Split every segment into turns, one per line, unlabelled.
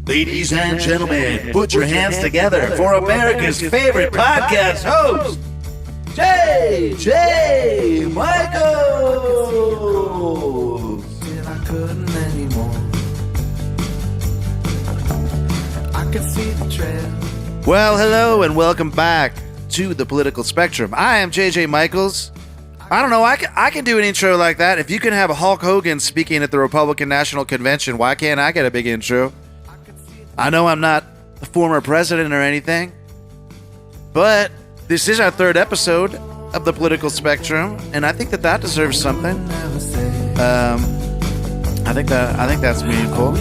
Ladies and gentlemen, put your hands together for America's favorite podcast host, J.J. Michaels.
Till I couldn't anymore. I could see the trail.
Well, hello and welcome back to the Political Spectrum. I am J.J. Michaels. I don't know, I can do an intro like that. If you can have Hulk Hogan speaking at the Republican National Convention, why can't I get a big intro? I know I'm not a former president or anything, but this is our third episode of the Political Spectrum, and I think that deserves something. I think that's meaningful.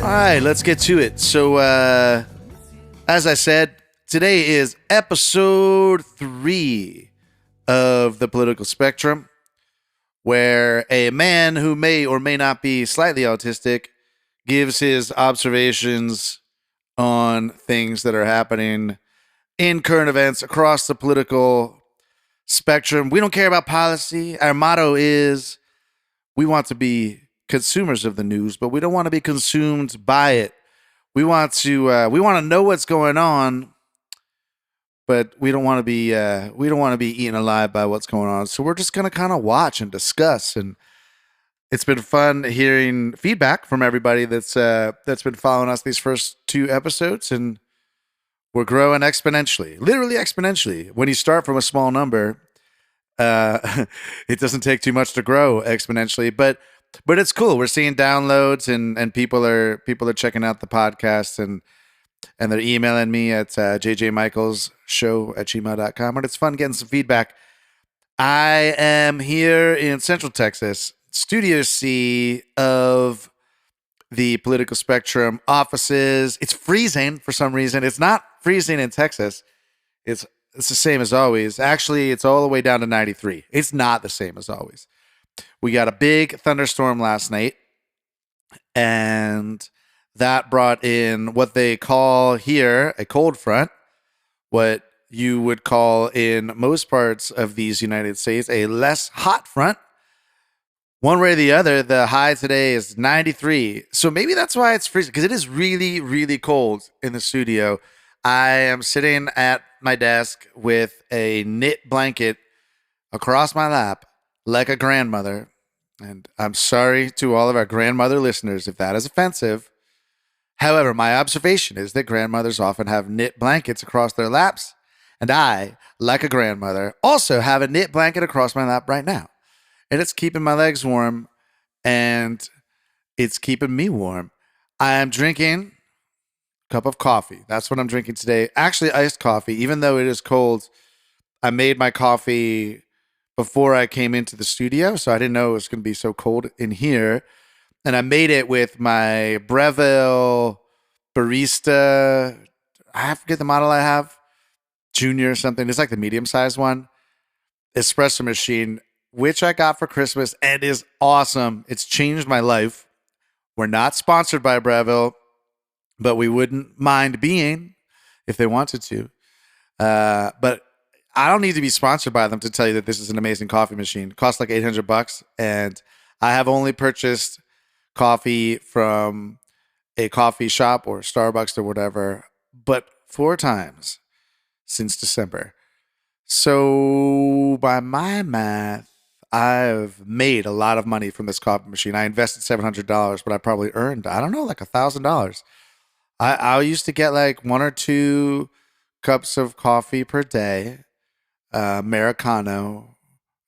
All right, let's get to it. So, as I said, today is episode 3 of the Political Spectrum, where a man who may or may not be slightly autistic gives his observations on things that are happening in current events across the political spectrum. We don't care about policy. Our motto is we want to be consumers of the news, but we don't want to be consumed by it. We want to know what's going on, but we don't want to be eaten alive by what's going on. So we're just gonna kind of watch and discuss, and it's been fun hearing feedback from everybody that's been following us these first 2 episodes, and we're growing exponentially, literally exponentially. When you start from a small number, it doesn't take too much to grow exponentially, but it's cool. We're seeing downloads and people are checking out the podcast and they're emailing me at jjmichaelsshow@gmail.com, and it's fun getting some feedback. I am here in Central Texas, Studio C of the Political Spectrum offices. It's freezing for some reason. It's not freezing in Texas. It's the same as always. Actually, it's all the way down to 93. It's not the same as always. We got a big thunderstorm last night, and that brought in what they call here a cold front, what you would call in most parts of these United States a less hot front. One way or the other, the high today is 93. So maybe that's why it's freezing, because it is really, really cold in the studio. I am sitting at my desk with a knit blanket across my lap like a grandmother. And I'm sorry to all of our grandmother listeners if that is offensive. However, my observation is that grandmothers often have knit blankets across their laps, and I, like a grandmother, also have a knit blanket across my lap right now. And it's keeping my legs warm, and it's keeping me warm. I am drinking a cup of coffee. That's what I'm drinking today. Actually, iced coffee. Even though it is cold, I made my coffee before I came into the studio, so I didn't know it was going to be so cold in here. And I made it with my Breville barista. I forget the model I have. Junior or something. It's like the medium-sized one. Espresso machine, which I got for Christmas and is awesome. It's changed my life. We're not sponsored by Breville, but we wouldn't mind being if they wanted to. But I don't need to be sponsored by them to tell you that this is an amazing coffee machine. It costs like $800, and I have only purchased coffee from a coffee shop or Starbucks or whatever, but 4 times since December. So by my math, I've made a lot of money from this coffee machine. I invested $700, but I probably earned, I don't know, like $1,000. I used to get like 1 or 2 cups of coffee per day. Americano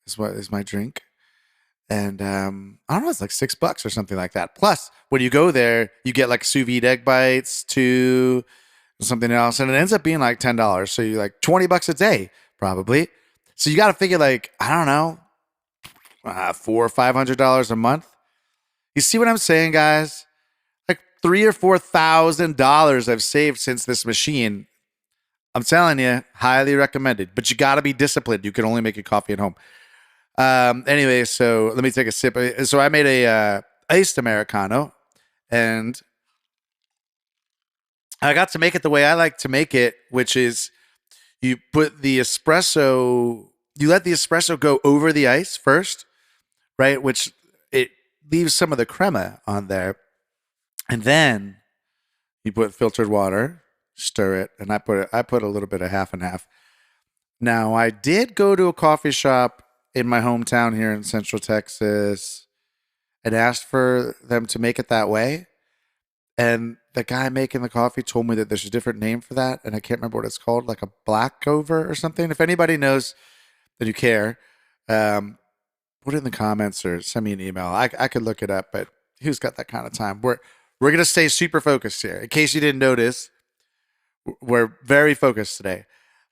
is what is my drink. And I don't know, it's like $6 or something like that. Plus, when you go there, you get like sous vide egg bites too, and something else, and it ends up being like $10. So you're like $20 a day, probably. So you got to figure like, I don't know, $400 or $500 a month. You see what I'm saying, guys? Like $3,000 or $4,000 I've saved since this machine. I'm telling you, highly recommended. But you got to be disciplined. You can only make your coffee at home. Anyway, so let me take a sip. So I made a iced Americano, and I got to make it the way I like to make it, which is You put the espresso, you let the espresso go over the ice first, right? Which it leaves some of the crema on there. And then you put filtered water, stir it, and I put a little bit of half and half. Now, I did go to a coffee shop in my hometown here in Central Texas and asked for them to make it that way. And the guy making the coffee told me that there's a different name for that, and I can't remember what it's called, like a black over or something. If anybody knows that you care, put it in the comments or send me an email. I could look it up, but who's got that kind of time? We're gonna stay super focused here. In case you didn't notice, we're very focused today.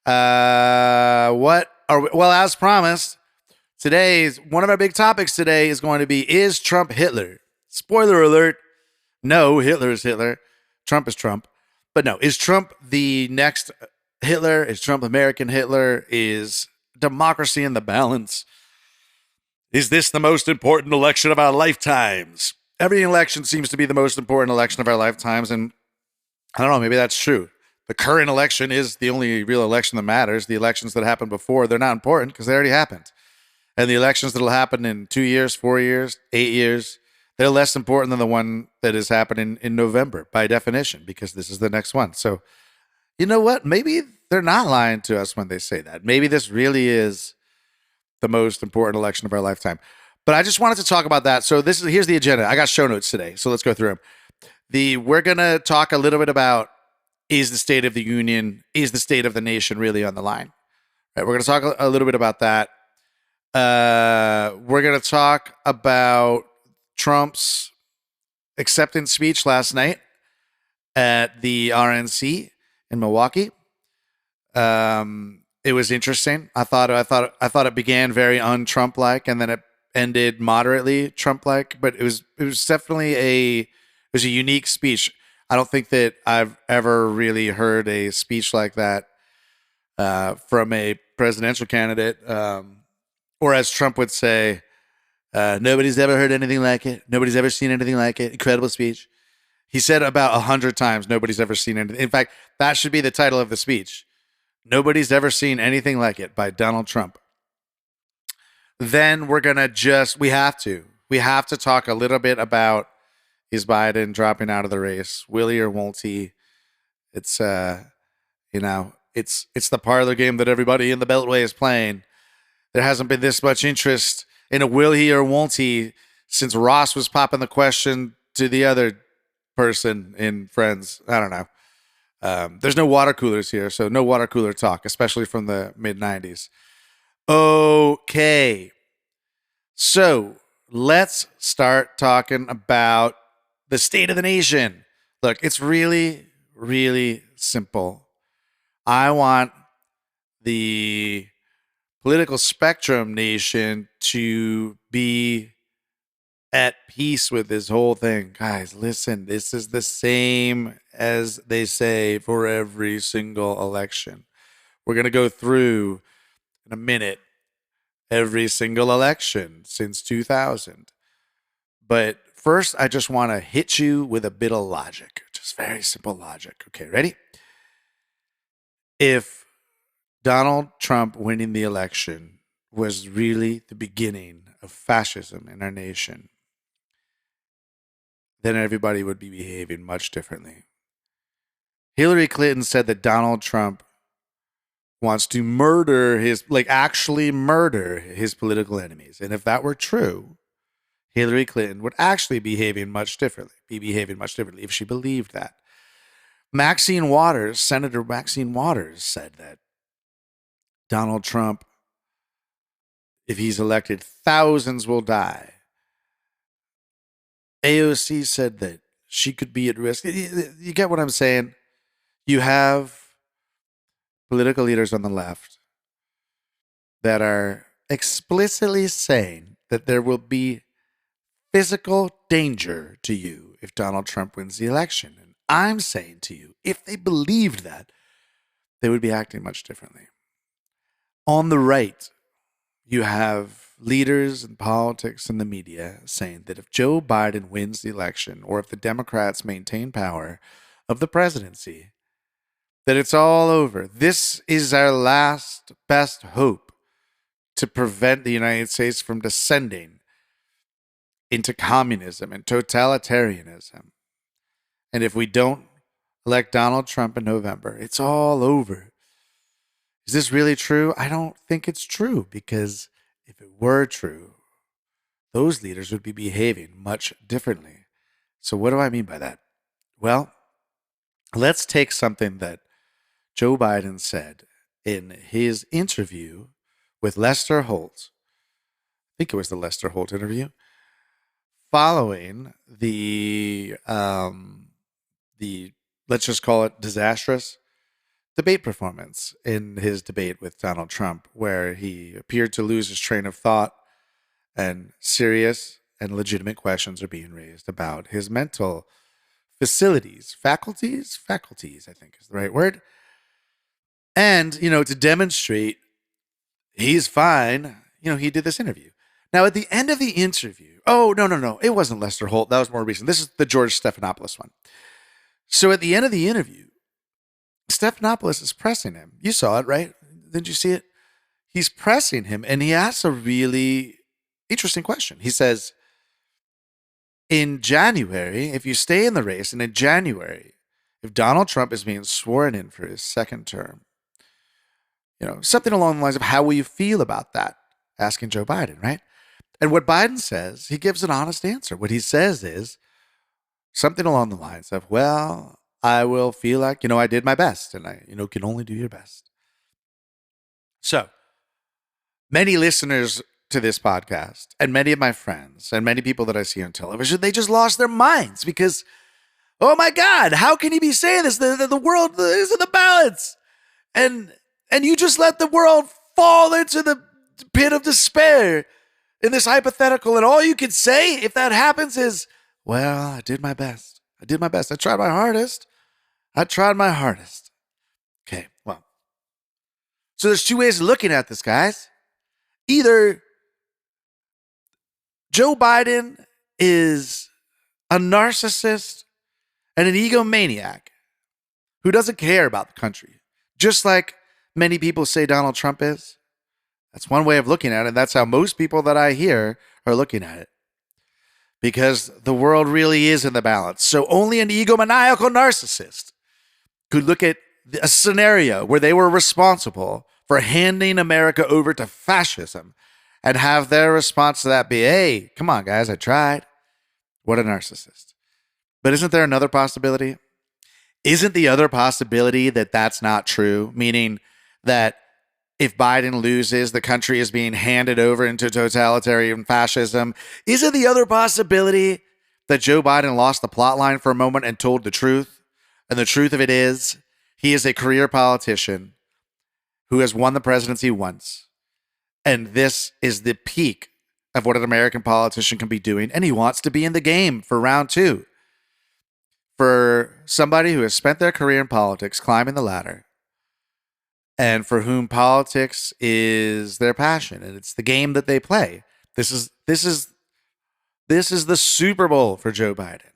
What are we, well, as promised, today's one of our big topics today is going to be, is Trump Hitler? Spoiler alert. No, Hitler is Hitler. Trump is Trump. But no, is Trump the next Hitler? Is Trump American Hitler? Is democracy in the balance? Is this the most important election of our lifetimes? Every election seems to be the most important election of our lifetimes. And I don't know, maybe that's true. The current election is the only real election that matters. The elections that happened before, they're not important because they already happened. And the elections that will happen in 2 years, 4 years, 8 years, they're less important than the one that is happening in November by definition, because this is the next one. So, you know what? Maybe they're not lying to us when they say that. Maybe this really is the most important election of our lifetime. But I just wanted to talk about that. So here's the agenda. I got show notes today, so let's go through them. We're gonna talk a little bit about, is the State of the Union, is the state of the nation really on the line? Right, we're gonna talk a little bit about that. We're gonna talk about Trump's acceptance speech last night at the RNC in Milwaukee. It was interesting. I thought it began very un-Trump-like, and then it ended moderately Trump-like. But it was definitely a unique speech. I don't think that I've ever really heard a speech like that from a presidential candidate, or as Trump would say, nobody's ever heard anything like it. Nobody's ever seen anything like it. Incredible speech. He said about 100 times, nobody's ever seen anything. In fact, that should be the title of the speech. Nobody's ever seen anything like it, by Donald Trump. Then we're going to we have to talk a little bit about, is Biden dropping out of the race? Will he or won't he? It's, it's the parlor game that everybody in the Beltway is playing. There hasn't been this much interest in a will he or won't he since Ross was popping the question to the other person in Friends. I don't know. There's no water coolers here, so no water cooler talk, especially from the mid-90s. Okay. So let's start talking about the state of the nation. Look, it's really, really simple. I want the political spectrum nation to be at peace with this whole thing. Guys, listen, this is the same as they say for every single election. We're going to go through in a minute every single election since 2000. But first, I just want to hit you with a bit of logic. Just very simple logic. Okay, ready? If Donald Trump winning the election was really the beginning of fascism in our nation, then everybody would be behaving much differently. Hillary Clinton said that Donald Trump wants to actually murder his political enemies. And if that were true, Hillary Clinton would actually be behaving much differently if she believed that. Senator Maxine Waters said that Donald Trump, if he's elected, thousands will die. AOC said that she could be at risk. You get what I'm saying? You have political leaders on the left that are explicitly saying that there will be physical danger to you if Donald Trump wins the election. And I'm saying to you, if they believed that, they would be acting much differently. On the right, you have leaders in politics and the media saying that if Joe Biden wins the election, or if the Democrats maintain power of the presidency, that it's all over. This is our last best hope to prevent the United States from descending into communism and totalitarianism. And if we don't elect Donald Trump in November, it's all over. Is this really true? I don't think it's true, because if it were true, those leaders would be behaving much differently. So what do I mean by that? Well, let's take something that Joe Biden said in his interview with Lester Holt. I think it was the Lester Holt interview, following the let's just call it disastrous debate performance in his debate with Donald Trump, where he appeared to lose his train of thought and serious and legitimate questions are being raised about his mental faculties, I think is the right word. And, to demonstrate he's fine, he did this interview. Now, at the end of the interview, no, it wasn't Lester Holt. That was more recent. This is the George Stephanopoulos one. So at the end of the interview, Stephanopoulos is pressing him. You saw it, right? Didn't you see it? He's pressing him, and he asks a really interesting question. He says, in January, if you stay in the race, and in January, if Donald Trump is being sworn in for his second term, something along the lines of, how will you feel about that? Asking Joe Biden, right? And what Biden says, he gives an honest answer. What he says is something along the lines of, well, I will feel like, I did my best, and I, can only do your best. So many listeners to this podcast, and many of my friends, and many people that I see on television, they just lost their minds because, oh my God, how can he be saying this? The world is in the balance. And you just let the world fall into the pit of despair in this hypothetical. And all you can say if that happens is, well, I did my best. I tried my hardest. Okay, well. So there's two ways of looking at this, guys. Either Joe Biden is a narcissist and an egomaniac who doesn't care about the country, just like many people say Donald Trump is. That's one way of looking at it. And that's how most people that I hear are looking at it. Because the world really is in the balance. So only an egomaniacal narcissist could look at a scenario where they were responsible for handing America over to fascism and have their response to that be, hey, come on, guys, I tried. What a narcissist. But isn't there another possibility? Isn't the other possibility that that's not true? Meaning that if Biden loses, the country is being handed over into totalitarian fascism. Isn't the other possibility that Joe Biden lost the plot line for a moment and told the truth? And the truth of it is, he is a career politician who has won the presidency once. And this is the peak of what an American politician can be doing. And he wants to be in the game for round two. For somebody who has spent their career in politics, climbing the ladder, and for whom politics is their passion, and it's the game that they play. This is the Super Bowl for Joe Biden.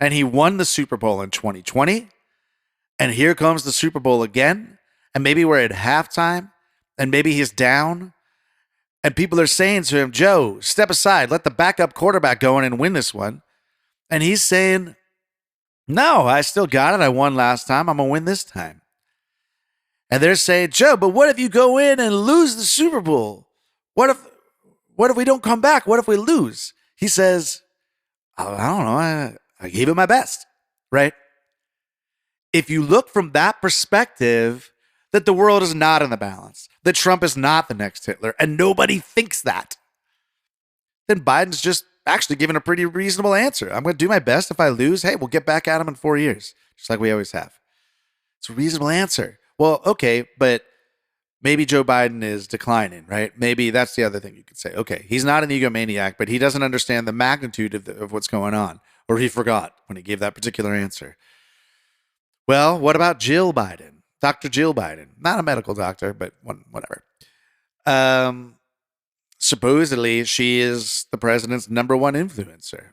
And he won the Super Bowl in 2020. And here comes the Super Bowl again. And maybe we're at halftime, and maybe he's down. And people are saying to him, Joe, step aside, let the backup quarterback go in and win this one. And he's saying, no, I still got it. I won last time. I'm going to win this time. And they're saying, Joe, but what if you go in and lose the Super Bowl? What if we don't come back? What if we lose? He says, I don't know. I gave it my best, right? If you look from that perspective, that the world is not in the balance, that Trump is not the next Hitler, and nobody thinks that, then Biden's just actually given a pretty reasonable answer. I'm going to do my best. If I lose, hey, we'll get back at him in 4 years, just like we always have. It's a reasonable answer. Well, okay, but maybe Joe Biden is declining, right? Maybe that's the other thing you could say. Okay, he's not an egomaniac, but he doesn't understand the magnitude of what's going on, or he forgot when he gave that particular answer. Well, what about Jill Biden? Dr. Jill Biden. Not a medical doctor, but whatever. Supposedly, she is the president's number one influencer.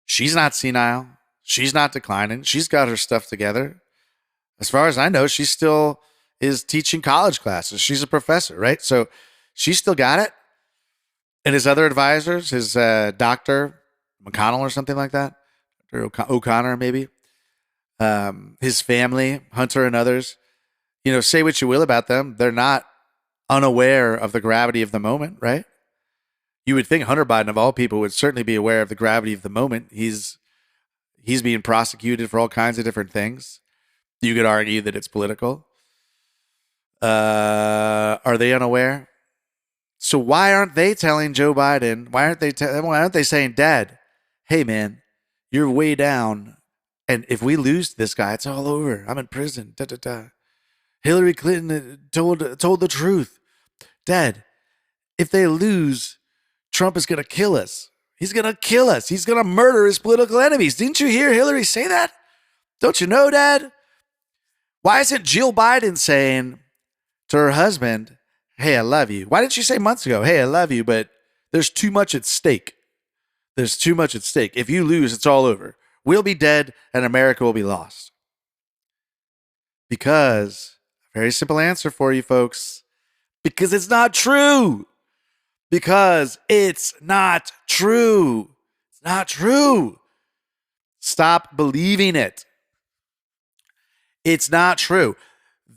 She's not senile. She's not declining. She's got her stuff together. As far as I know, she still is teaching college classes. She's a professor, right? So she still got it. And his other advisors, his Dr. McConnell or something like that, or O'Connor maybe, his family, Hunter and others, say what you will about them. They're not unaware of the gravity of the moment, right? You would think Hunter Biden, of all people, would certainly be aware of the gravity of the moment. He's being prosecuted for all kinds of different things. You could argue that it's political. Are they unaware? So why aren't they telling Joe Biden? Why aren't they saying, Dad, hey man, you're way down, and if we lose this guy, it's all over. I'm in prison. Da da da. Hillary Clinton told the truth. Dad, if they lose, Trump is gonna kill us. He's gonna kill us. He's gonna murder his political enemies. Didn't you hear Hillary say that? Don't you know, Dad? Why isn't Jill Biden saying to her husband, hey, I love you? Why didn't she say months ago, hey, I love you, but there's too much at stake. There's too much at stake. If you lose, it's all over. We'll be dead and America will be lost. Because, very simple answer for you folks, because it's not true. Because it's not true. It's not true. Stop believing it. It's not true.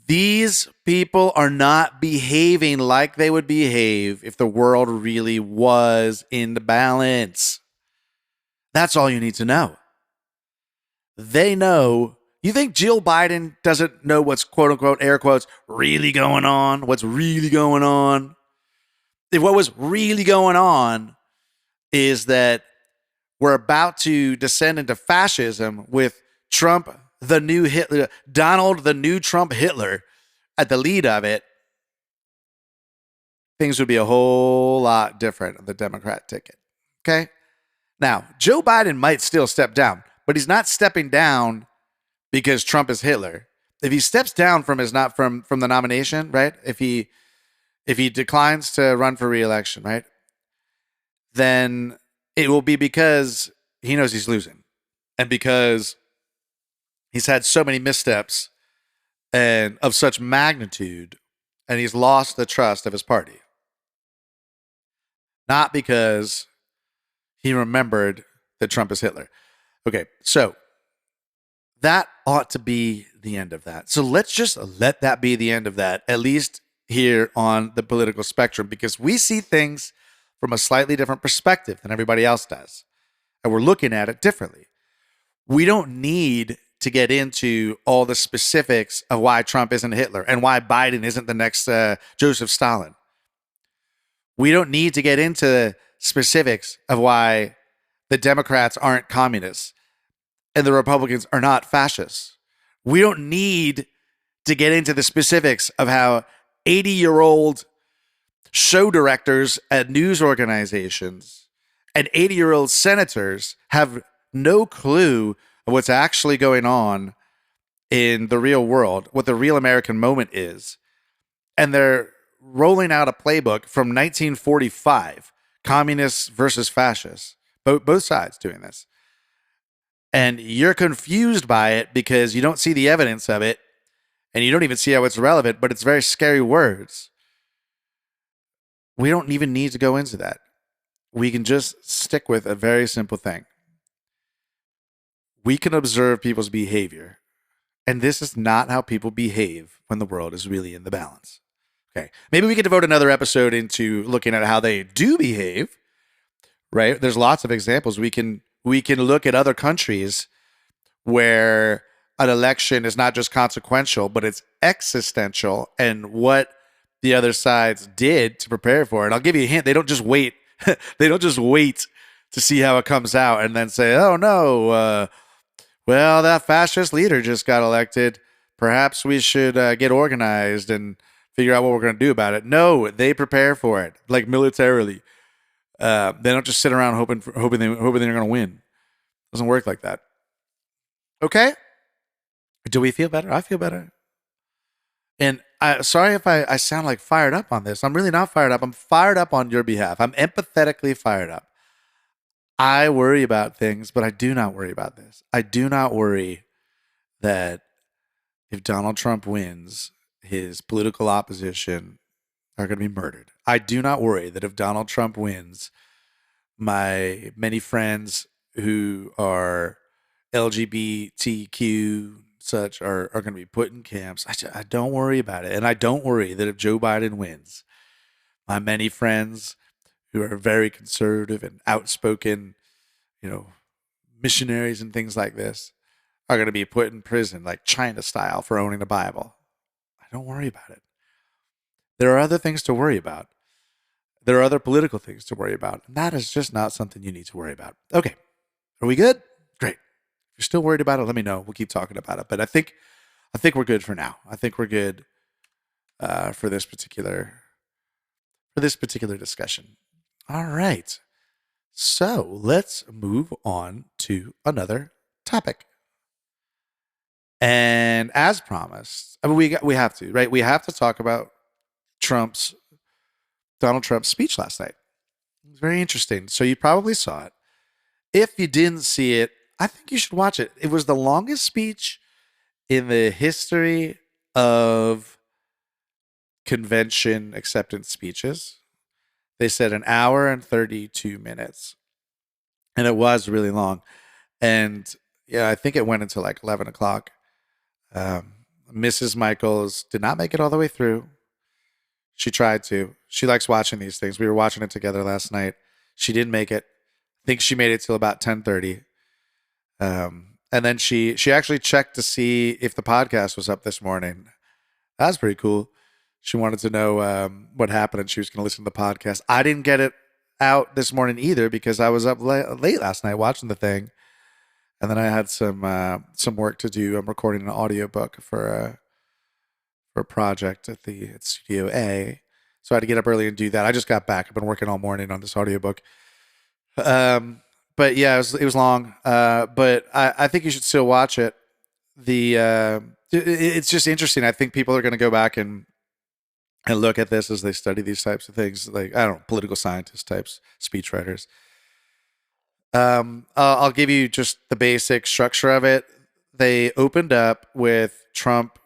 These people are not behaving like they would behave if the world really was in balance. That's all you need to know. They know. You think Jill Biden doesn't know what's, quote unquote, air quotes, really going on? What's really going on? If what was really going on is that we're about to descend into fascism with Trump, the new Hitler, Donald, the new Trump Hitler, at the lead of it, things would be a whole lot different on the Democrat ticket. Okay? Now, Joe Biden might still step down, but he's not stepping down because Trump is Hitler. If he steps down from the nomination, right? If he declines to run for re-election, right? Then it will be because he knows he's losing. And because he's had so many missteps and of such magnitude, and he's lost the trust of his party. Not because he remembered that Trump is Hitler. Okay, so that ought to be the end of that. So let's just let that be the end of that, at least here on the political spectrum, because we see things from a slightly different perspective than everybody else does. And we're looking at it differently. We don't need to get into all the specifics of why Trump isn't Hitler and why Biden isn't the next Joseph Stalin. We don't need to get into the specifics of why the Democrats aren't communists and the Republicans are not fascists. We don't need to get into the specifics of how 80-year-old show directors at news organizations and 80-year-old senators have no clue of what's actually going on in the real world, what the real American moment is. And they're rolling out a playbook from 1945, communists versus fascists, both sides doing this. And you're confused by it because you don't see the evidence of it, and you don't even see how it's relevant, but it's very scary words. We don't even need to go into that. We can just stick with a very simple thing. We can observe people's behavior, and this is not how people behave when the world is really in the balance. Okay, maybe we could devote another episode into looking at how they do behave, right? There's lots of examples. We can look at other countries where an election is not just consequential, but it's existential, and what the other sides did to prepare for it. I'll give you a hint. They don't just wait. They don't just wait to see how it comes out and then say, oh no, well, that fascist leader just got elected. Perhaps we should get organized and figure out what we're going to do about it. No, they prepare for it, like militarily. They don't just sit around hoping they're going to win. It doesn't work like that. Okay? Do we feel better? I feel better. And sorry if I sound like fired up on this. I'm really not fired up. I'm fired up on your behalf. I'm empathetically fired up. I worry about things, but I do not worry about this. I do not worry that if Donald Trump wins, his political opposition are going to be murdered. I do not worry that if Donald Trump wins, my many friends who are LGBTQ such are going to be put in camps. I don't worry about it. And I don't worry that if Joe Biden wins, my many friends who are very conservative and outspoken, you know, missionaries and things like this are going to be put in prison like China style for owning the Bible. I don't worry about it. There are other things to worry about. There are other political things to worry about. And that is just not something you need to worry about. Okay. Are we good? Great. If you're still worried about it, let me know. We'll keep talking about it. But I think we're good for now. I think we're good for this particular discussion. All right. So let's move on to another topic. And as promised, I mean, we have to, right? We have to talk about Donald Trump's speech last night. It was very interesting. So you probably saw it. If you didn't see it, I think you should watch it. It was the longest speech in the history of convention acceptance speeches. They said an hour and 32 minutes. And it was really long. And yeah, I think it went until like 11 o'clock. Mrs. Michaels did not make it all the way through. She tried to. She likes watching these things. We were watching it together last night. She didn't make it. I think she made it till about 10:30. And then she actually checked to see if the podcast was up this morning. That was pretty cool. She wanted to know what happened, and she was going to listen to the podcast. I didn't get it out this morning either because I was up late last night watching the thing, and then I had some work to do. I'm recording an audiobook for a project at Studio A, so I had to get up early and do that. I just got back. I've been working all morning on this audiobook. But yeah, it was long. But I think you should still watch it. It's just interesting. I think people are going to go back and look at this as they study these types of things, like, I don't know, political scientist types, speechwriters. I'll give you just the basic structure of it. They opened up with Trump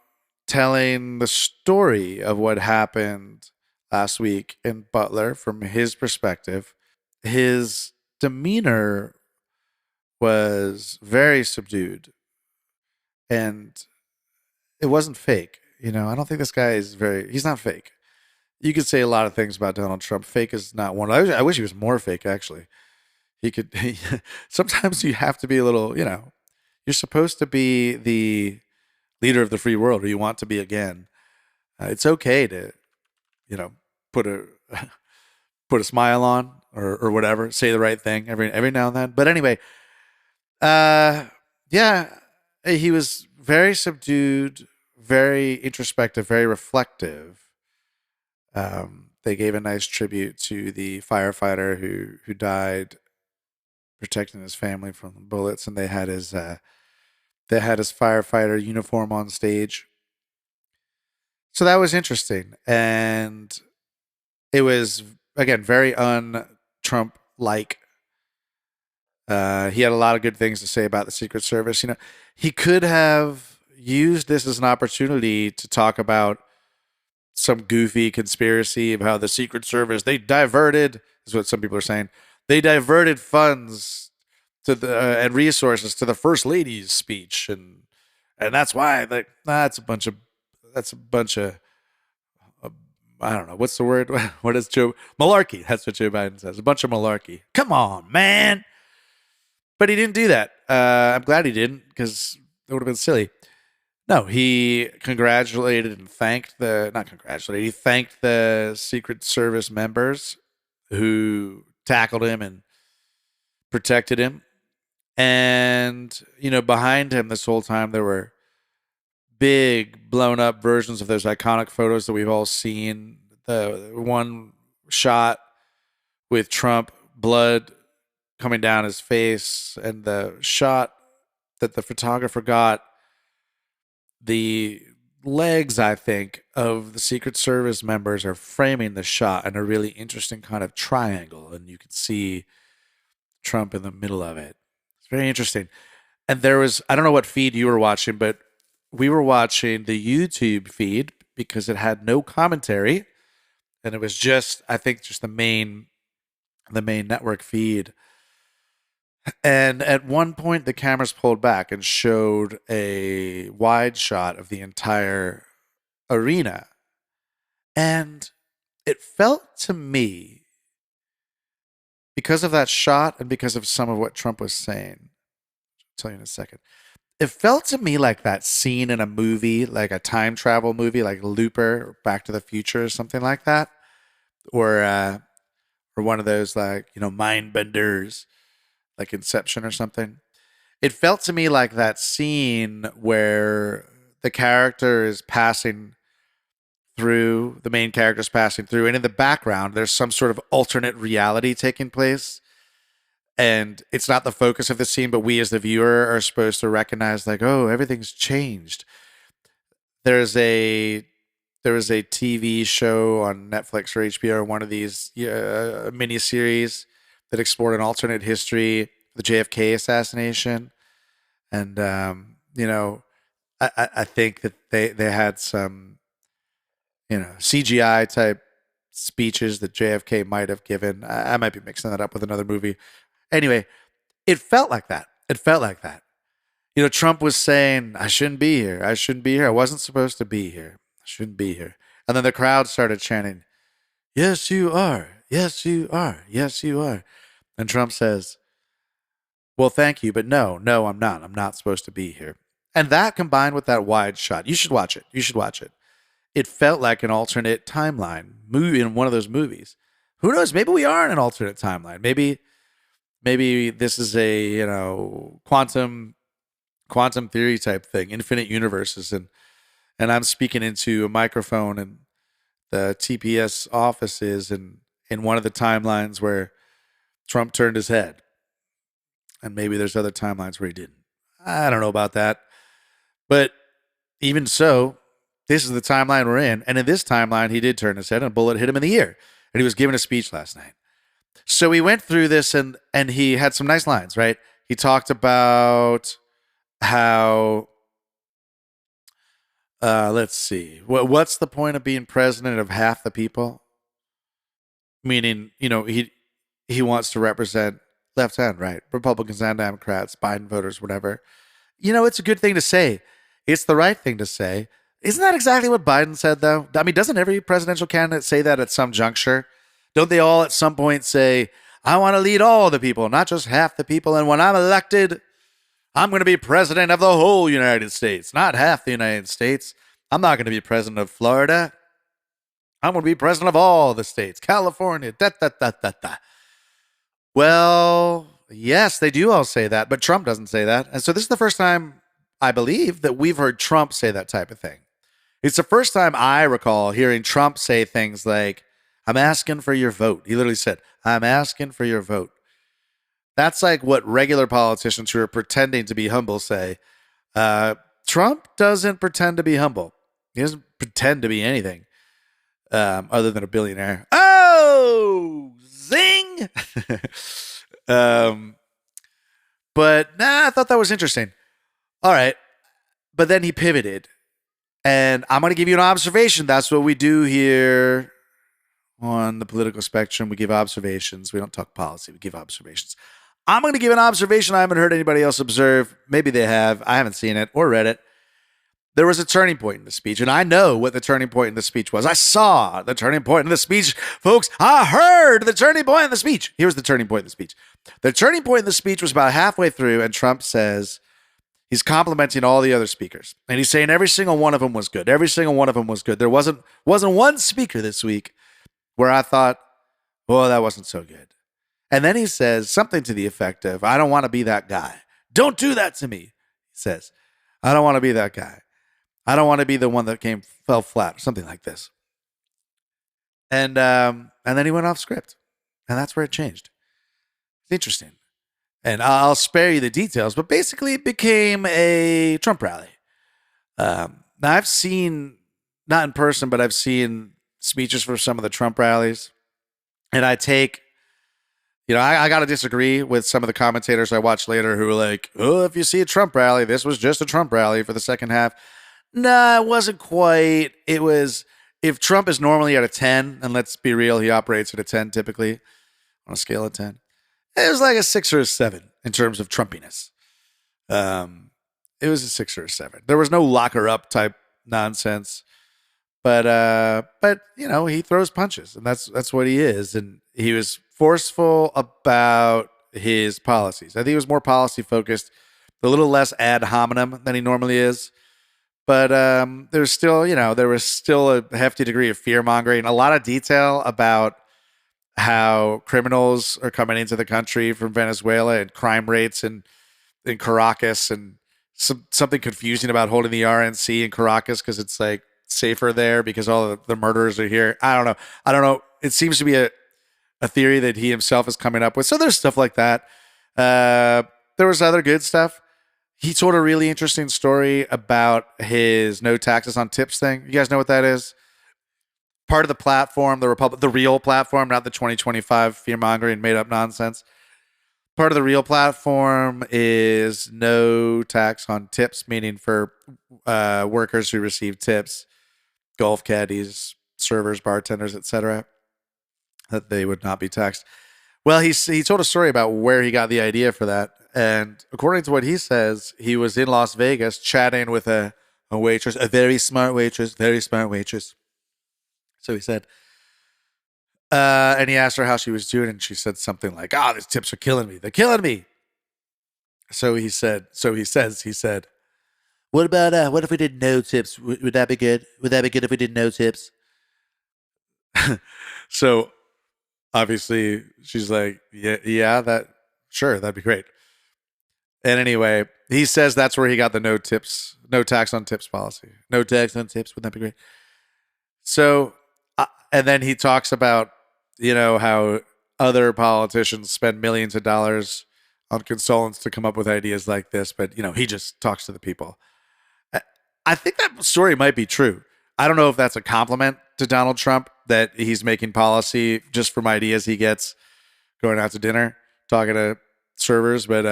telling the story of what happened last week in Butler from his perspective. His demeanor was very subdued, and it wasn't fake. I don't think this guy he's not fake. You could say a lot of things about Donald Trump. Fake is not one. I wish he was more fake, actually. Sometimes you have to be a little, you're supposed to be the leader of the free world, or you want to be again. It's okay to, put a put a smile on or whatever, say the right thing every now and then. But anyway, yeah, he was very subdued, very introspective, very reflective. They gave a nice tribute to the firefighter who died protecting his family from the bullets, and they had his firefighter uniform on stage. So that was interesting, and it was, again, very un-Trump like. He had a lot of good things to say about the Secret Service. He could have used this as an opportunity to talk about some goofy conspiracy of how the Secret Service, they diverted, is what some people are saying. They diverted funds to and resources to the First Lady's speech, and that's why that's a bunch of I don't know, what's the word? What is malarkey? That's what Joe Biden says. A bunch of malarkey. Come on, man. But he didn't do that. I'm glad he didn't, because it would have been silly. No, he congratulated and he thanked the Secret Service members who tackled him and protected him. And, behind him this whole time, there were big blown up versions of those iconic photos that we've all seen. The one shot with Trump, blood coming down his face, and the shot that the photographer got, the legs, I think, of the Secret Service members are framing the shot in a really interesting kind of triangle, and you could see Trump in the middle of it. It's very interesting. And there was, I don't know what feed you were watching, but we were watching the YouTube feed because it had no commentary, and it was just, I think, just the main network feed. And at one point, the cameras pulled back and showed a wide shot of the entire arena. And it felt to me, because of that shot and because of some of what Trump was saying, I'll tell you in a second, it felt to me like that scene in a movie, like a time travel movie, like Looper or Back to the Future or something like that. Or one of those, like, mind benders, like Inception or something. It felt to me like that scene where the character is passing through, the main character is passing through, and in the background, there's some sort of alternate reality taking place. And it's not the focus of the scene, but we as the viewer are supposed to recognize, like, oh, everything's changed. There's a there was a TV show on Netflix or HBO, one of these miniseries that explored an alternate history of the JFK assassination. And I think that they had some CGI type speeches that JFK might have given. I might be mixing that up with another movie. Anyway, it felt like that. It felt like that. Trump was saying, I shouldn't be here. I shouldn't be here. I wasn't supposed to be here. I shouldn't be here. And then the crowd started chanting, yes, you are. Yes, you are. Yes, you are. And Trump says, well, thank you, but no, I'm not. I'm not supposed to be here. And that combined with that wide shot, you should watch it. You should watch it. It felt like an alternate timeline movie in one of those movies. Who knows? Maybe we are in an alternate timeline. Maybe this is a quantum theory type thing, infinite universes, and I'm speaking into a microphone and the TPS office is in one of the timelines where Trump turned his head, and maybe there's other timelines where he didn't. I don't know about that, but even so, this is the timeline we're in, and in this timeline, he did turn his head and a bullet hit him in the ear, and he was giving a speech last night. So we went through this, and he had some nice lines, right? He talked about how, let's see, what's the point of being president of half the people? Meaning, he wants to represent left and right, Republicans and Democrats, Biden voters, whatever. It's a good thing to say. It's the right thing to say. Isn't that exactly what Biden said, though? I mean, doesn't every presidential candidate say that at some juncture? Don't they all at some point say, I want to lead all the people, not just half the people, and when I'm elected, I'm going to be president of the whole United States, not half the United States. I'm not going to be president of Florida. I'm going to be president of all the states, California, da, da, da, da, da. Well, yes, they do all say that, but Trump doesn't say that. And so this is the first time, I believe, that we've heard Trump say that type of thing. It's the first time I recall hearing Trump say things like, I'm asking for your vote. He literally said, I'm asking for your vote. That's like what regular politicians who are pretending to be humble say. Trump doesn't pretend to be humble. He doesn't pretend to be anything other than a billionaire. Oh, zing! But I thought that was interesting. All right. But then he pivoted. And I'm going to give you an observation. That's what we do here on the political spectrum. We give observations. We don't talk policy. We give observations. I'm going to give an observation I haven't heard anybody else observe. Maybe they have. I haven't seen it or read it. There was a turning point in the speech, and I know what the turning point in the speech was. I saw the turning point in the speech, folks. I heard the turning point in the speech. Here's the turning point in the speech. The turning point in the speech was about halfway through, and Trump says he's complimenting all the other speakers, and he's saying every single one of them was good. Every single one of them was good. There wasn't one speaker this week where I thought, oh, that wasn't so good. And then he says something to the effect of, I don't want to be that guy. Don't do that to me, he says. I don't want to be that guy. I don't want to be the one that fell flat, or something like this. And then he went off script. And that's where it changed. It's interesting. And I'll spare you the details, but basically it became a Trump rally. Now I've seen, not in person, but I've seen speeches for some of the Trump rallies. And I take, I got to disagree with some of the commentators I watched later who were like, oh, if you see a Trump rally, this was just a Trump rally for the second half. Nah, it wasn't quite. It was, if Trump is normally at a 10, and let's be real, he operates at a 10 typically on a scale of 10. It was like a 6 or a 7 in terms of Trumpiness. It was a 6 or a 7. There was no locker up type nonsense. But he throws punches, and that's what he is. And he was forceful about his policies. I think he was more policy focused, a little less ad hominem than he normally is. But there was still a hefty degree of fear mongering, a lot of detail about how criminals are coming into the country from Venezuela and crime rates in Caracas, and something confusing about holding the RNC in Caracas because it's like safer there because all the murderers are here. I don't know. It seems to be a theory that he himself is coming up with. So there's stuff like that. There was other good stuff. He told a really interesting story about his no taxes on tips thing. You guys know what that is? Part of the platform, the real platform, not the 2025 fear mongering made up nonsense. Part of the real platform is no tax on tips, meaning for workers who receive tips, golf caddies, servers, bartenders, etc., that they would not be taxed. Well, he told a story about where he got the idea for that. And according to what he says, he was in Las Vegas chatting with a waitress, a very smart waitress. So he said, and he asked her how she was doing, and she said something like, these tips are killing me. They're killing me. He said, what about, what if we did no tips? Would that be good? Would that be good if we did no tips? So obviously she's like, yeah, that'd be great. And anyway, he says that's where he got the no tax on tips policy. No tax on tips. Wouldn't that be great? So, and then he talks about, how other politicians spend millions of dollars on consultants to come up with ideas like this. But, he just talks to the people. I think that story might be true. I don't know if that's a compliment to Donald Trump that he's making policy just from ideas he gets going out to dinner, talking to servers. But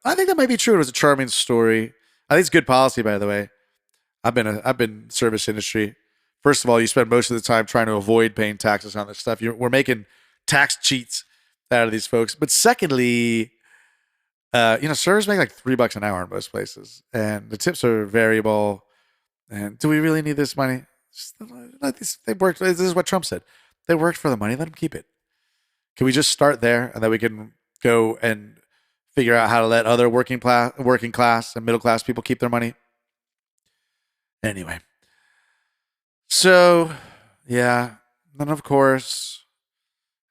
I think that might be true. It was a charming story. I think it's good policy, by the way. I've been service industry. First of all, you spend most of the time trying to avoid paying taxes on this stuff. We're making tax cheats out of these folks. But secondly, servers make like $3 an hour in most places, and the tips are variable. And do we really need this money? They worked. This is what Trump said. They worked for the money. Let them keep it. Can we just start there, and then we can go and figure out how to let other working class and middle class people keep their money? Anyway. So, yeah. Then, of course,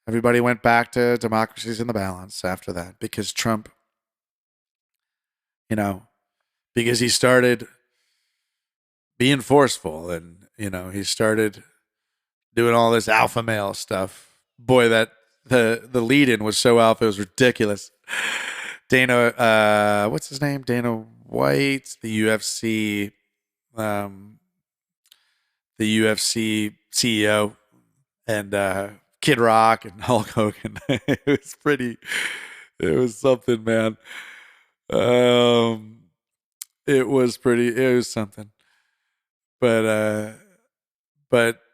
everybody went back to democracy's in the balance after that because Trump, because he started being forceful and, he started doing all this alpha male stuff. Boy, that the lead-in was so alpha, it was ridiculous. Dana, what's his name? Dana White, the UFC CEO, and Kid Rock and Hulk Hogan. It was something, man. It was something.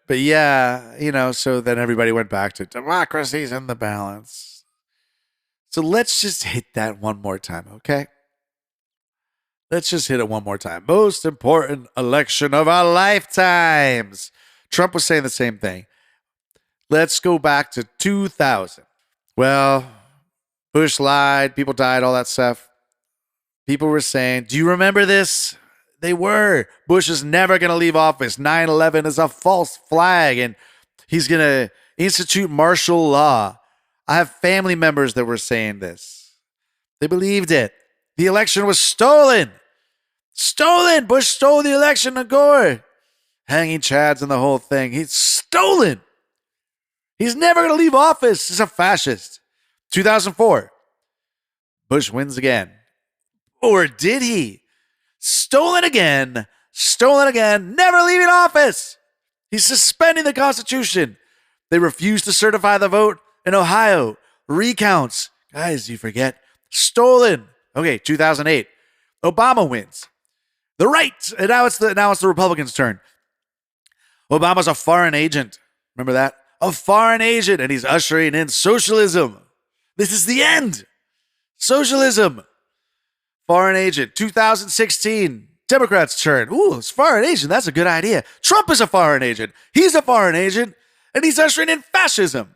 But yeah, so then everybody went back to democracy's in the balance. So let's just hit that one more time, okay? Let's just hit it one more time. Most important election of our lifetimes. Trump was saying the same thing. Let's go back to 2000. Well, Bush lied, people died, all that stuff. People were saying, do you remember this? They were. Bush is never going to leave office. 9/11 is a false flag, and he's going to institute martial law. I have family members that were saying this. They believed it. The election was stolen. Stolen. Bush stole the election to Gore. Hanging Chads and the whole thing. He's stolen. He's never going to leave office. He's a fascist. 2004. Bush wins again. Or did he? Stolen again, never leaving office. He's suspending the Constitution. They refuse to certify the vote in Ohio. Recounts. Guys, you forget. Stolen. Okay, 2008. Obama wins. The right, and now it's the Republicans' turn. Obama's a foreign agent. Remember that? A foreign agent, and he's ushering in socialism. This is the end. Socialism. Foreign agent. 2016. Democrats' turn. Ooh, it's foreign agent. That's a good idea. Trump is a foreign agent. He's a foreign agent, and he's ushering in fascism.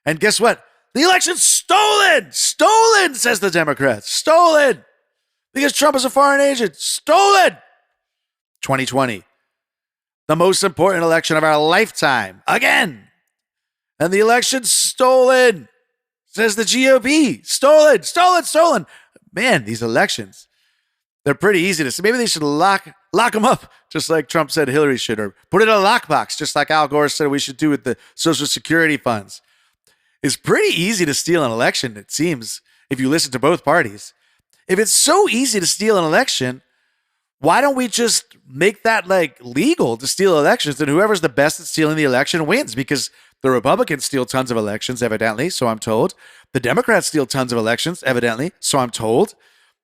And guess what? The election's stolen. Stolen, says the Democrats. Stolen. Because Trump is a foreign agent. Stolen. 2020. The most important election of our lifetime. Again. And the election's stolen, says the GOP. Stolen, stolen, stolen. Man, these elections, they're pretty easy to see. Maybe they should lock them up, just like Trump said Hillary should, or put it in a lockbox, just like Al Gore said we should do with the Social Security funds. It's pretty easy to steal an election, it seems, if you listen to both parties. If it's so easy to steal an election, why don't we just make that like legal to steal elections, and whoever's the best at stealing the election wins? Because the Republicans steal tons of elections, evidently, so I'm told. The Democrats steal tons of elections, evidently, so I'm told.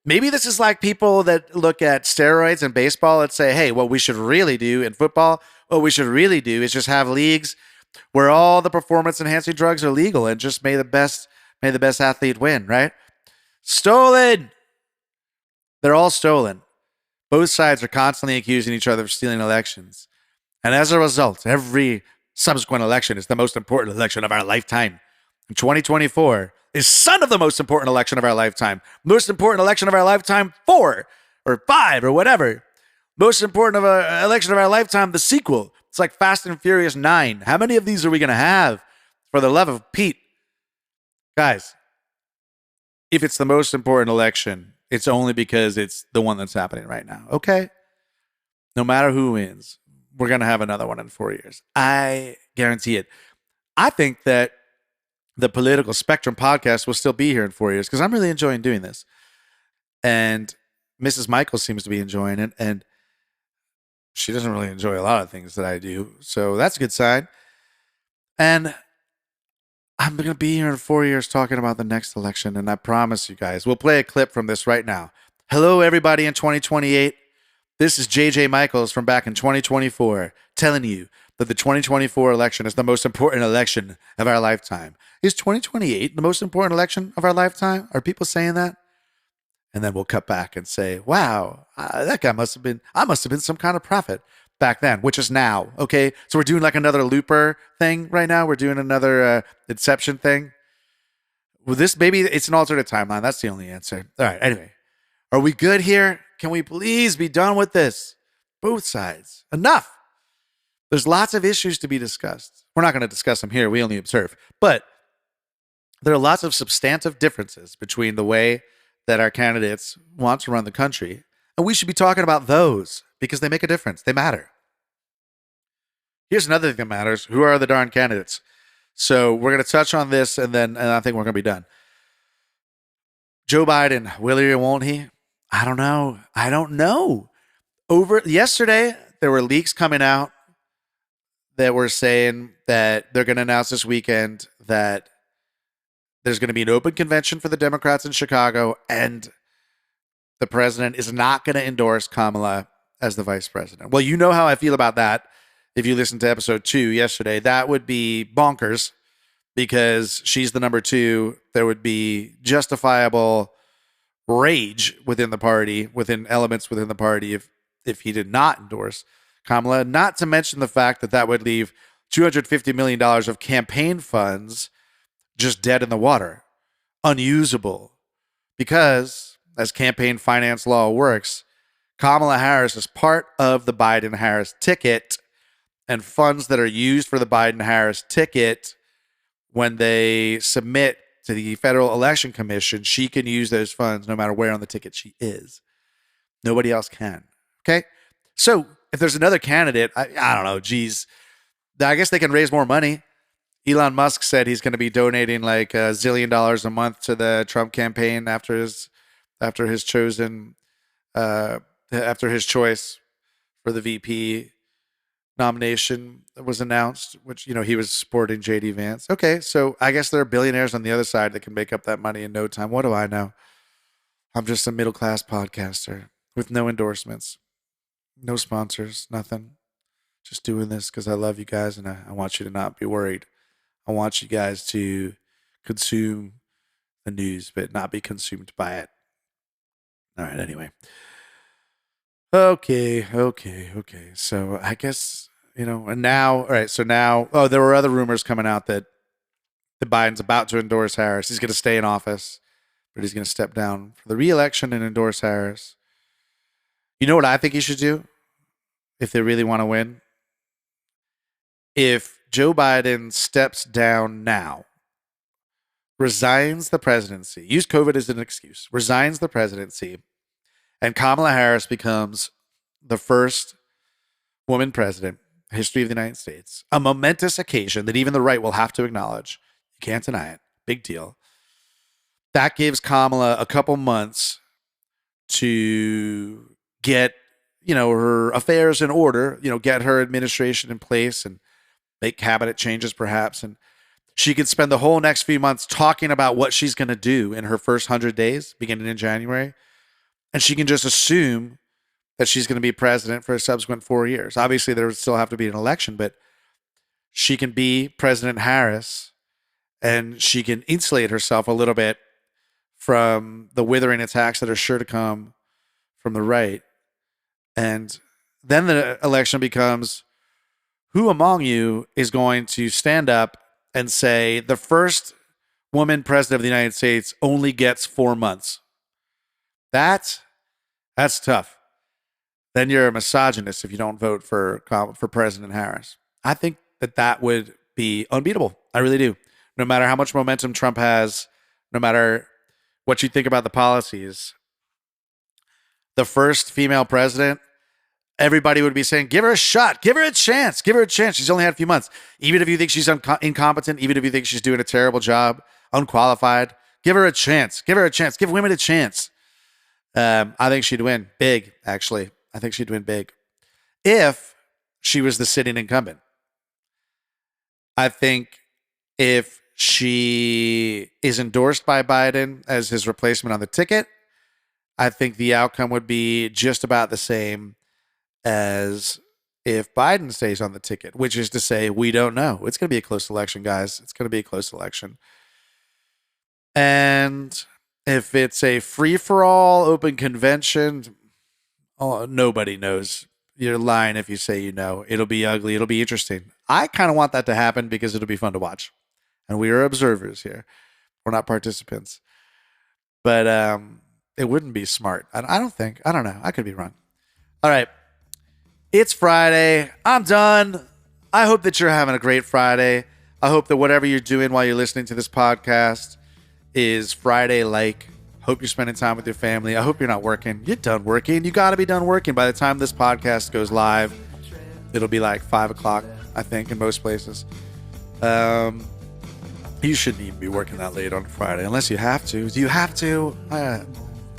Maybe this is like people that look at steroids in baseball and say, hey, what we should really do in football, what we should really do is just have leagues where all the performance-enhancing drugs are legal, and just may the best athlete win, right? Stolen. They're all stolen. Both sides are constantly accusing each other of stealing elections. And as a result, every subsequent election is the most important election of our lifetime. And 2024 is son of the most important election of our lifetime. Most important election of our lifetime 4 or 5 or whatever. Most important election of our lifetime, the sequel. It's like Fast and Furious 9. How many of these are we going to have? For the love of Pete. Guys, if it's the most important election, it's only because it's the one that's happening right now. Okay? No matter who wins, we're going to have another one in 4 years. I guarantee it. I think that the Political Spectrum podcast will still be here in 4 years because I'm really enjoying doing this. And Mrs. Michaels seems to be enjoying it. And she doesn't really enjoy a lot of things that I do. So that's a good sign. And I'm going to be here in 4 years talking about the next election. And I promise you guys, we'll play a clip from this right now. Hello, everybody in 2028. This is JJ Michaels from back in 2024 telling you that the 2024 election is the most important election of our lifetime. Is 2028 the most important election of our lifetime? Are people saying that? And then we'll cut back and say, wow, that guy must have been some kind of prophet back then, which is now. Okay. So we're doing like another Looper thing right now. We're doing another Inception thing. Well, this maybe it's an alternate timeline. That's the only answer. All right. Anyway, are we good here? Can we please be done with this? Both sides. Enough. There's lots of issues to be discussed. We're not going to discuss them here. We only observe. But there are lots of substantive differences between the way that our candidates want to run the country. And we should be talking about those because they make a difference. They matter. Here's another thing that matters. Who are the darn candidates? So we're going to touch on this and I think we're going to be done. Joe Biden, will he or won't he? I don't know. Yesterday, there were leaks coming out that were saying that they're going to announce this weekend that there's going to be an open convention for the Democrats in Chicago, and the president is not going to endorse Kamala as the vice president. Well, you know how I feel about that. If you listened to episode 2 yesterday, that would be bonkers because she's the number 2. There would be justifiable rage within the party, within elements within the party, if he did not endorse Kamala. Not to mention the fact that would leave $250 million of campaign funds just dead in the water, unusable, because as campaign finance law works, Kamala Harris is part of the Biden-Harris ticket, and funds that are used for the Biden-Harris ticket, when they submit to the Federal Election Commission, she can use those funds no matter where on the ticket she is. Nobody else can. Okay? So if there's another candidate, I don't know, geez, I guess they can raise more money. Elon Musk said he's going to be donating like $1 zillion a month to the Trump campaign after his choice for the VP nomination was announced, which, he was sporting JD Vance. Okay, so I guess there are billionaires on the other side that can make up that money in no time. What do I know? I'm just a middle-class podcaster with no endorsements. No sponsors, nothing. Just doing this because I love you guys and I want you to not be worried. I want you guys to consume the news, but not be consumed by it. All right, anyway. Okay. So I guess, and now, all right, so now, there were other rumors coming out that Biden's about to endorse Harris. He's going to stay in office, but he's going to step down for the re-election and endorse Harris. You know what I think he should do if they really want to win? If Joe Biden steps down now, resigns the presidency, use COVID as an excuse, resigns the presidency, and Kamala Harris becomes the first woman president in the history of the United States, a momentous occasion that even the right will have to acknowledge. You can't deny it. Big deal. That gives Kamala a couple months to get, her affairs in order, get her administration in place and make cabinet changes perhaps. And she could spend the whole next few months talking about what she's going to do in her first 100 days, beginning in January. And she can just assume that she's going to be president for a subsequent 4 years. Obviously, there would still have to be an election, but she can be President Harris and she can insulate herself a little bit from the withering attacks that are sure to come from the right. And then the election becomes, who among you is going to stand up and say the first woman president of the United States only gets 4 months? That's tough. Then you're a misogynist if you don't vote for President Harris. I think that would be unbeatable. I really do. No matter how much momentum Trump has, no matter what you think about the policies, the first female president, everybody would be saying, give her a shot, give her a chance, give her a chance. She's only had a few months. Even if you think she's incompetent, even if you think she's doing a terrible job, unqualified, give her a chance, give her a chance, give women a chance. I think she'd win big, actually. I think she'd win big if she was the sitting incumbent. I think if she is endorsed by Biden as his replacement on the ticket, I think the outcome would be just about the same as if Biden stays on the ticket, which is to say, we don't know. It's going to be a close election, guys. It's going to be a close election. And if it's a free-for-all open convention, nobody knows. You're lying if you say you know. It'll be ugly. It'll be interesting. I kind of want that to happen because it'll be fun to watch. And we are observers here. We're not participants. But it wouldn't be smart. I don't think. I don't know. I could be wrong. All right. It's Friday. I'm done. I hope that you're having a great Friday. I hope that whatever you're doing while you're listening to this podcast is Friday-like. Hope you're spending time with your family. I hope you're not working. You're done working. You got to be done working. By the time this podcast goes live, it'll be like 5 o'clock, I think, in most places. You shouldn't even be working that late on Friday unless you have to. Do you have to?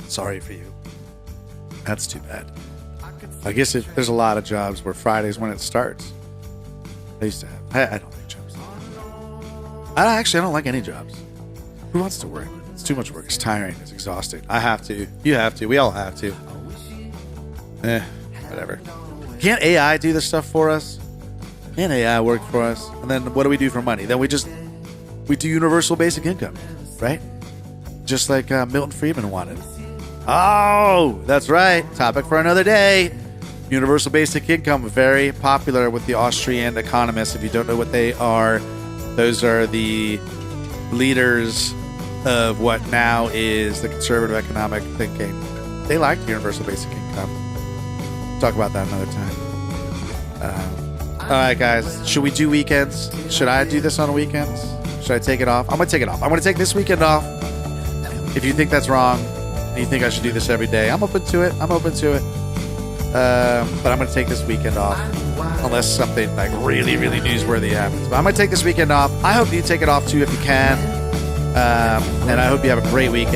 Sorry for you. That's too bad. I guess there's a lot of jobs where Friday's when it starts. I used to have. I don't like jobs. I don't like any jobs. Who wants to work? It's too much work. It's tiring. It's exhausting. I have to. You have to. We all have to. Whatever. Can't AI do this stuff for us? Can't AI work for us? And then what do we do for money? Then we do universal basic income, right? Just like Milton Friedman wanted. Oh, that's right. Topic for another day. Universal basic income, very popular with the Austrian economists. If you don't know what they are, those are the leaders of what now is the conservative economic thinking. They like universal basic income. Talk about that another time. All right, guys. Should we do weekends? Should I do this on weekends? Should I take it off? I'm going to take it off. I'm going to take this weekend off. If you think that's wrong and you think I should do this every day, I'm open to it. But I'm going to take this weekend off unless something like really, really newsworthy happens. But I'm going to take this weekend off. I hope you take it off too if you can. And I hope you have a great weekend.